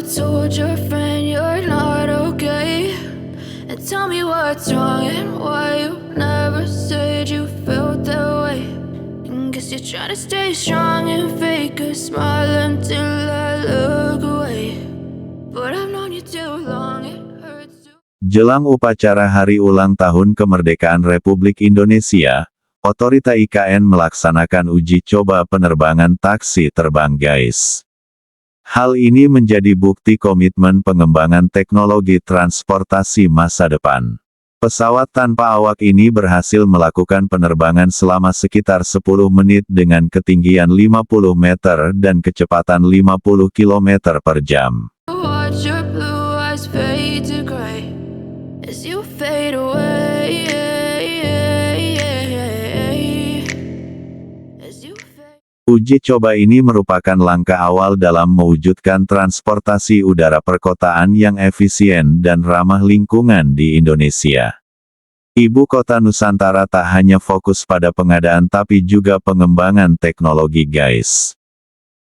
told your friend you're not okay? And tell me what's wrong and why you never said you felt that way. And guess you're trying to stay strong and fake a smile until I look away. But I've known you too long, it hurts to... Jelang upacara Hari Ulang Tahun Kemerdekaan Republik Indonesia, Otorita IKN melaksanakan uji coba penerbangan taksi terbang GAIS. Hal ini menjadi bukti komitmen pengembangan teknologi transportasi masa depan. Pesawat tanpa awak ini berhasil melakukan penerbangan selama sekitar 10 menit dengan ketinggian 50 meter dan kecepatan 50 km per jam. Watch your blue eyes fade to gray as you fade away. As you fade. Uji coba ini merupakan langkah awal dalam mewujudkan transportasi udara perkotaan yang efisien dan ramah lingkungan di Indonesia. Ibu kota Nusantara tak hanya fokus pada pengadaan tapi juga pengembangan teknologi GAIS.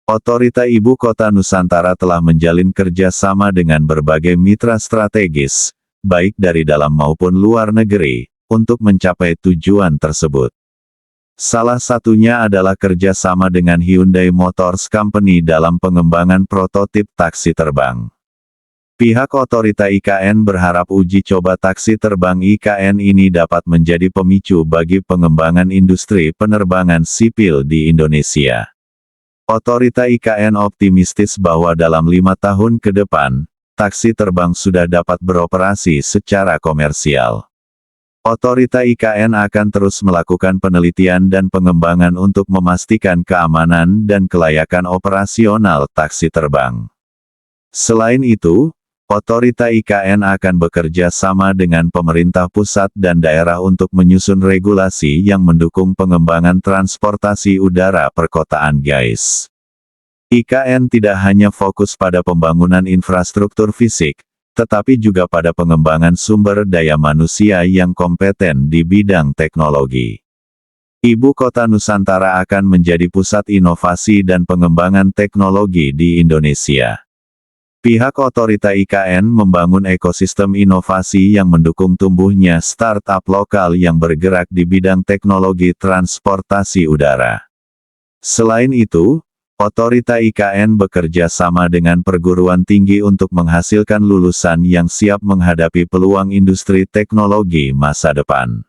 Otorita Ibu Kota Nusantara telah menjalin kerjasama dengan berbagai mitra strategis, baik dari dalam maupun luar negeri, untuk mencapai tujuan tersebut. Salah satunya adalah kerjasama dengan Hyundai Motors Company dalam pengembangan prototip taksi terbang. Pihak Otorita IKN berharap uji coba taksi terbang IKN ini dapat menjadi pemicu bagi pengembangan industri penerbangan sipil di Indonesia. Otorita IKN optimistis bahwa dalam 5 tahun ke depan, taksi terbang sudah dapat beroperasi secara komersial. Otorita IKN akan terus melakukan penelitian dan pengembangan untuk memastikan keamanan dan kelayakan operasional taksi terbang. Selain itu, Otorita IKN akan bekerja sama dengan pemerintah pusat dan daerah untuk menyusun regulasi yang mendukung pengembangan transportasi udara perkotaan GAIS. IKN tidak hanya fokus pada pembangunan infrastruktur fisik, tetapi juga pada pengembangan sumber daya manusia yang kompeten di bidang teknologi. Ibu Kota Nusantara akan menjadi pusat inovasi dan pengembangan teknologi di Indonesia. Pihak Otorita IKN membangun ekosistem inovasi yang mendukung tumbuhnya startup lokal yang bergerak di bidang teknologi transportasi udara. Selain itu, Otorita IKN bekerja sama dengan perguruan tinggi untuk menghasilkan lulusan yang siap menghadapi peluang industri teknologi masa depan.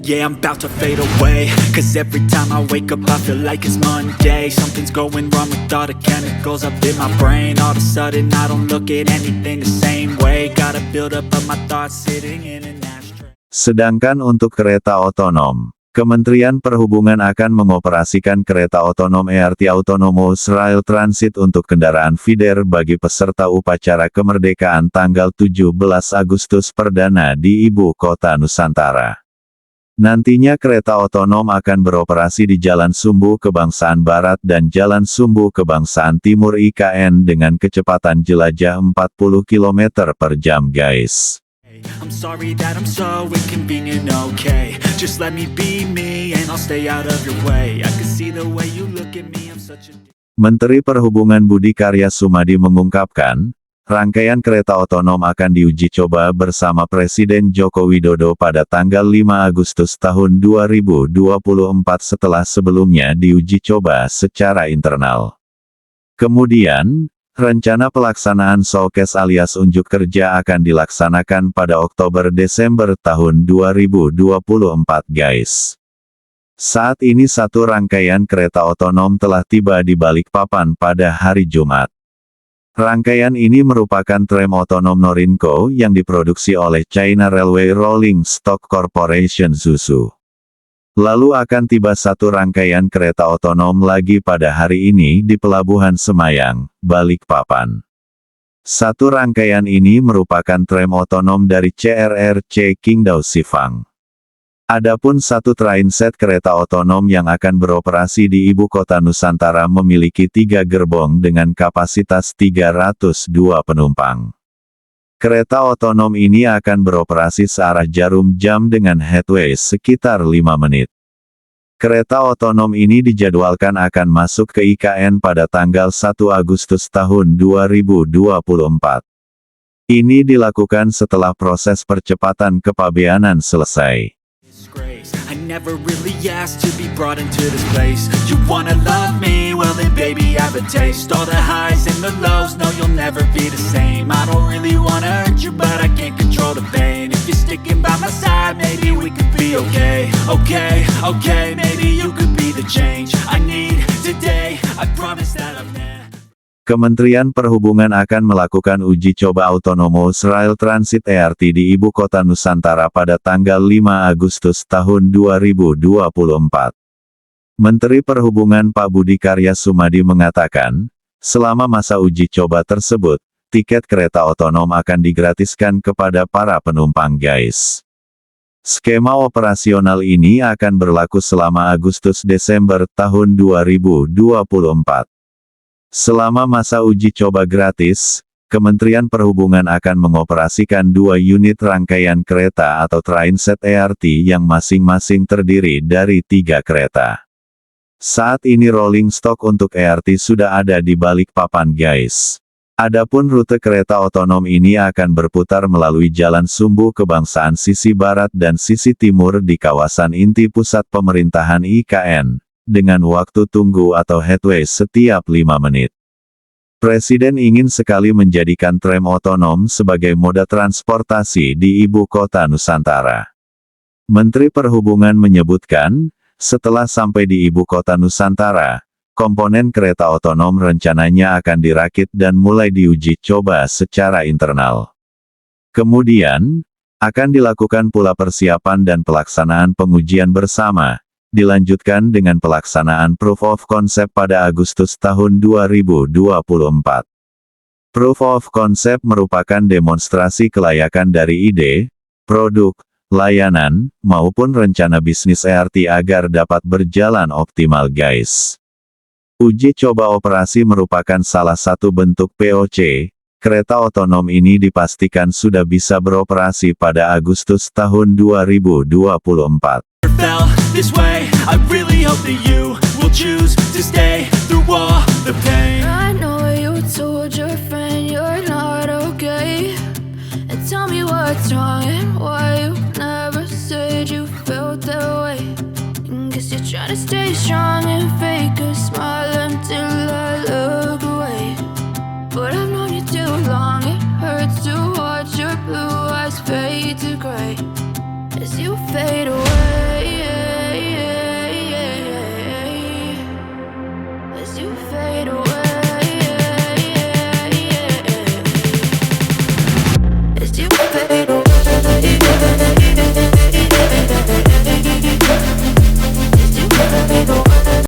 Yeah, I'm about to fade away, cause every time I wake up I feel like it's Monday. Something's going wrong with all the chemicals up in my brain. All of a sudden I don't look at anything the same way. Gotta build up of my thoughts sitting in an ashtray. Sedangkan untuk kereta otonom, Kementerian Perhubungan akan mengoperasikan kereta otonom ERT Autonomous Rail Transit untuk kendaraan feeder bagi peserta upacara kemerdekaan tanggal 17 Agustus perdana di Ibu Kota Nusantara. Nantinya kereta otonom akan beroperasi di Jalan Sumbu Kebangsaan Barat dan Jalan Sumbu Kebangsaan Timur IKN dengan kecepatan jelajah 40 km per jam GAIS. I'm sorry that I'm so inconvenient, okay? Just let me be me and I'll stay out of your way. I can see the way you look at me, I'm such a... Menteri Perhubungan Budi Karya Sumadi mengungkapkan, rangkaian kereta otonom akan diuji coba bersama Presiden Joko Widodo pada tanggal 5 Agustus tahun 2024 setelah sebelumnya diuji coba secara internal. Kemudian, rencana pelaksanaan showcase alias unjuk kerja akan dilaksanakan pada Oktober-Desember tahun 2024 GAIS. Saat ini satu rangkaian kereta otonom telah tiba di Balikpapan pada hari Jumat. Rangkaian ini merupakan tram otonom Norinco yang diproduksi oleh China Railway Rolling Stock Corporation (ZUSU). Lalu akan tiba satu rangkaian kereta otonom lagi pada hari ini di Pelabuhan Semayang, Balikpapan. Satu rangkaian ini merupakan tram otonom dari CRRC Qingdao Shifang. Adapun satu trainset kereta otonom yang akan beroperasi di Ibu Kota Nusantara memiliki 3 gerbong dengan kapasitas 302 penumpang. Kereta otonom ini akan beroperasi searah jarum jam dengan headway sekitar 5 menit. Kereta otonom ini dijadwalkan akan masuk ke IKN pada tanggal 1 Agustus tahun 2024. Ini dilakukan setelah proses percepatan kepabeanan selesai. I never really asked to be brought into this place. You wanna love me? Well then baby I have a taste. All the highs and the lows, no you'll never be the same. I don't really wanna hurt you but I can't control the pain. If you're sticking by my side, maybe we could be okay. Okay, maybe you could be the change I need today. I promise that I've never. Kementerian Perhubungan akan melakukan uji coba Autonomous Rail Transit ERT di Ibu Kota Nusantara pada tanggal 5 Agustus tahun 2024. Menteri Perhubungan Pak Budi Karya Sumadi mengatakan, selama masa uji coba tersebut, tiket kereta otonom akan digratiskan kepada para penumpang guys. Skema operasional ini akan berlaku selama Agustus-Desember tahun 2024. Selama masa uji coba gratis, Kementerian Perhubungan akan mengoperasikan 2 unit rangkaian kereta atau trainset ERT yang masing-masing terdiri dari 3 kereta. Saat ini rolling stock untuk ERT sudah ada di Balikpapan guys. Adapun rute kereta otonom ini akan berputar melalui Jalan Sumbu Kebangsaan sisi barat dan sisi timur di kawasan inti pusat pemerintahan IKN, dengan waktu tunggu atau headway setiap 5 menit. Presiden ingin sekali menjadikan tram otonom sebagai moda transportasi di Ibu Kota Nusantara. Menteri Perhubungan menyebutkan, setelah sampai di Ibu Kota Nusantara, komponen kereta otonom rencananya akan dirakit dan mulai diuji coba secara internal. Kemudian, akan dilakukan pula persiapan dan pelaksanaan pengujian bersama, dilanjutkan dengan pelaksanaan Proof of Concept pada Agustus tahun 2024. Proof of Concept merupakan demonstrasi kelayakan dari ide, produk, layanan, maupun rencana bisnis ERT agar dapat berjalan optimal guys. Uji coba operasi merupakan salah satu bentuk POC, kereta otonom ini dipastikan sudah bisa beroperasi pada Agustus tahun 2024. Felt this way, I really hope that you will choose to stay through all the pain. I know you told your friend you're not okay, and tell me what's wrong and why you never said you felt that way. And guess you're trying to stay strong and fake a smile until I look